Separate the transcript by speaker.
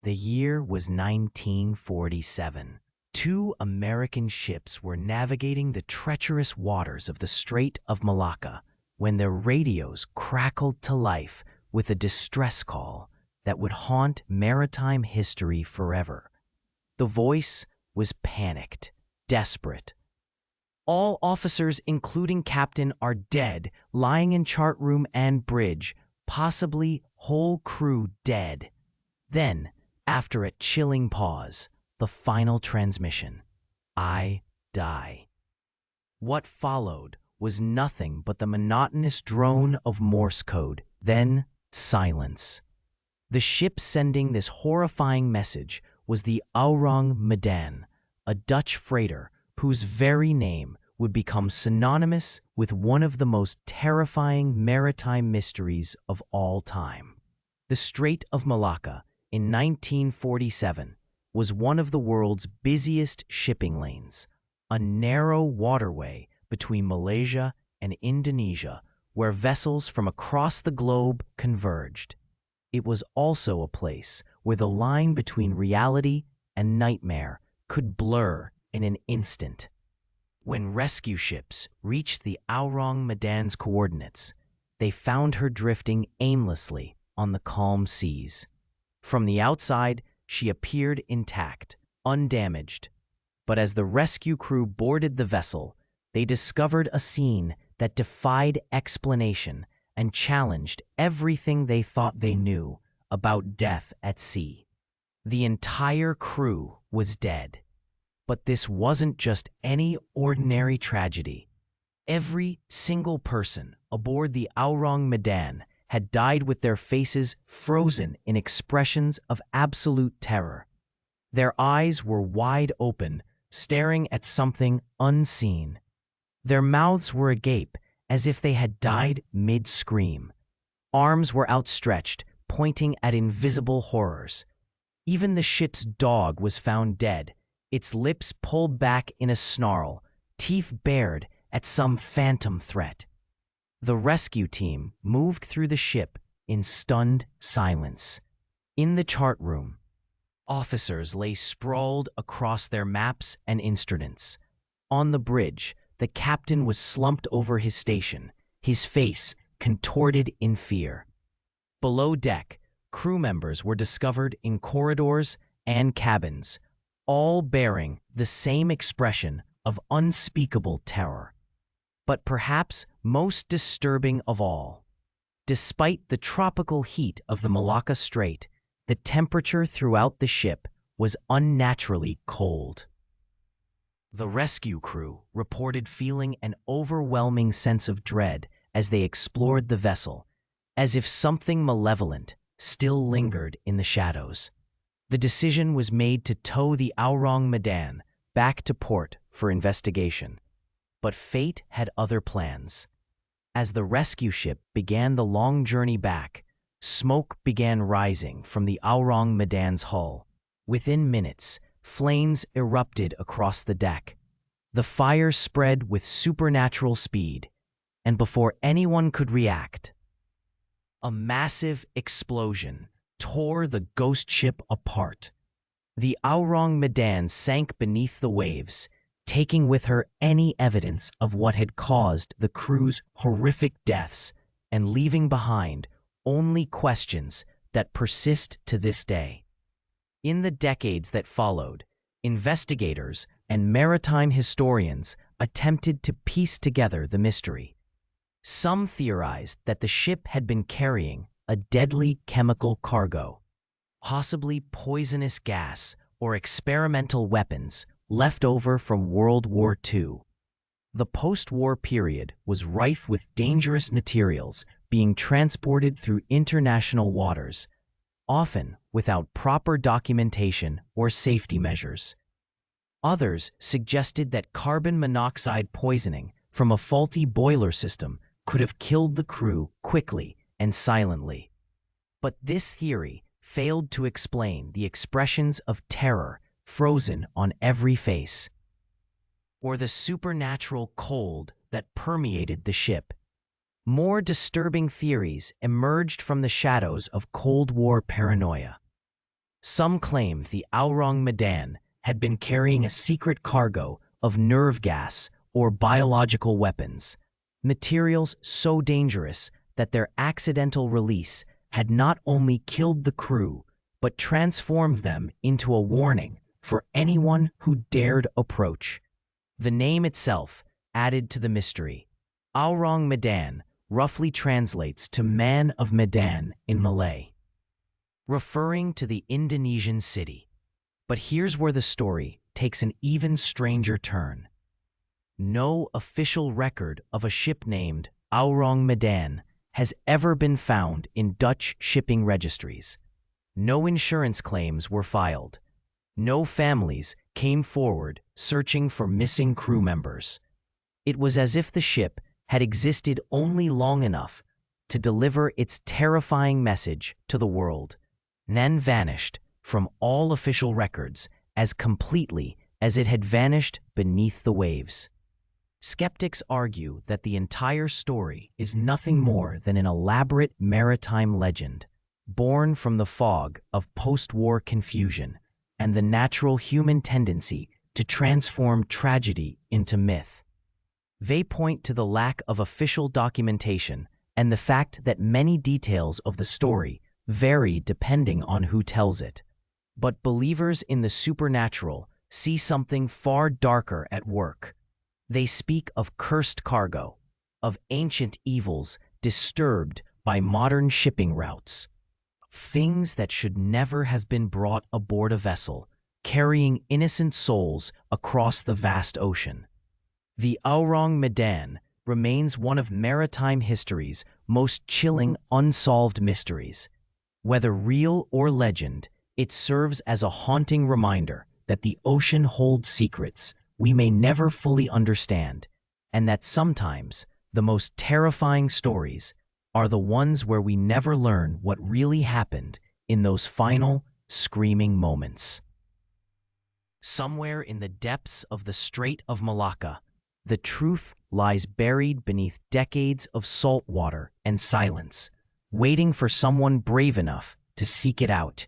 Speaker 1: The year was 1947. Two American ships were navigating the treacherous waters of the Strait of Malacca when their radios crackled to life with a distress call that would haunt maritime history forever. The voice was panicked, desperate. "All officers, including captain, are dead, lying in chart room and bridge, possibly whole crew dead." Then, after a chilling pause, the final transmission: "I die." What followed was nothing but the monotonous drone of Morse code, then silence. The ship sending this horrifying message was the Ourang Medan, a Dutch freighter whose very name would become synonymous with one of the most terrifying maritime mysteries of all time. The Strait of Malacca, in 1947, was one of the world's busiest shipping lanes, a narrow waterway between Malaysia and Indonesia where vessels from across the globe converged. It was also a place where the line between reality and nightmare could blur in an instant. When rescue ships reached the Ourang Medan's coordinates, they found her drifting aimlessly on the calm seas. From the outside, she appeared intact, undamaged. But as the rescue crew boarded the vessel, they discovered a scene that defied explanation and challenged everything they thought they knew about death at sea. The entire crew was dead. But this wasn't just any ordinary tragedy. Every single person aboard the Ourang Medan had died with their faces frozen in expressions of absolute terror. Their eyes were wide open, staring at something unseen. Their mouths were agape, as if they had died mid-scream. Arms were outstretched, pointing at invisible horrors. Even the ship's dog was found dead, its lips pulled back in a snarl, teeth bared at some phantom threat. The rescue team moved through the ship in stunned silence. In the chart room, officers lay sprawled across their maps and instruments. On the bridge, the captain was slumped over his station, his face contorted in fear. Below deck, crew members were discovered in corridors and cabins, all bearing the same expression of unspeakable terror. But perhaps most disturbing of all, despite the tropical heat of the Malacca Strait, the temperature throughout the ship was unnaturally cold. The rescue crew reported feeling an overwhelming sense of dread as they explored the vessel, as if something malevolent still lingered in the shadows. The decision was made to tow the Ourang Medan back to port for investigation. But fate had other plans. As the rescue ship began the long journey back, smoke began rising from the Ourang Medan's hull. Within minutes, flames erupted across the deck. The fire spread with supernatural speed, and before anyone could react, a massive explosion tore the ghost ship apart. The Ourang Medan sank beneath the waves, taking with her any evidence of what had caused the crew's horrific deaths and leaving behind only questions that persist to this day. In the decades that followed, investigators and maritime historians attempted to piece together the mystery. Some theorized that the ship had been carrying a deadly chemical cargo, possibly poisonous gas or experimental weapons left over from World War II. The post-war period was rife with dangerous materials being transported through international waters, often without proper documentation or safety measures. Others suggested that carbon monoxide poisoning from a faulty boiler system could have killed the crew quickly and silently. But this theory failed to explain the expressions of terror frozen on every face, or the supernatural cold that permeated the ship. More disturbing theories emerged from the shadows of Cold War paranoia. Some claim the Ourang Medan had been carrying a secret cargo of nerve gas or biological weapons, materials so dangerous that their accidental release had not only killed the crew, but transformed them into a warning for anyone who dared approach. The name itself added to the mystery. Ourang Medan roughly translates to Man of Medan in Malay, referring to the Indonesian city. But here's where the story takes an even stranger turn. No official record of a ship named Ourang Medan has ever been found in Dutch shipping registries. No insurance claims were filed. No families came forward searching for missing crew members. It was as if the ship had existed only long enough to deliver its terrifying message to the world, then vanished from all official records as completely as it had vanished beneath the waves. Skeptics argue that the entire story is nothing more than an elaborate maritime legend, born from the fog of post-war confusion and the natural human tendency to transform tragedy into myth. They point to the lack of official documentation and the fact that many details of the story vary depending on who tells it. But believers in the supernatural see something far darker at work. They speak of cursed cargo, of ancient evils disturbed by modern shipping routes, things that should never have been brought aboard a vessel, carrying innocent souls across the vast ocean. The Ourang Medan remains one of maritime history's most chilling unsolved mysteries. Whether real or legend, it serves as a haunting reminder that the ocean holds secrets we may never fully understand, and that sometimes the most terrifying stories are the ones where we never learn what really happened in those final, screaming moments. Somewhere in the depths of the Strait of Malacca, the truth lies buried beneath decades of salt water and silence, waiting for someone brave enough to seek it out.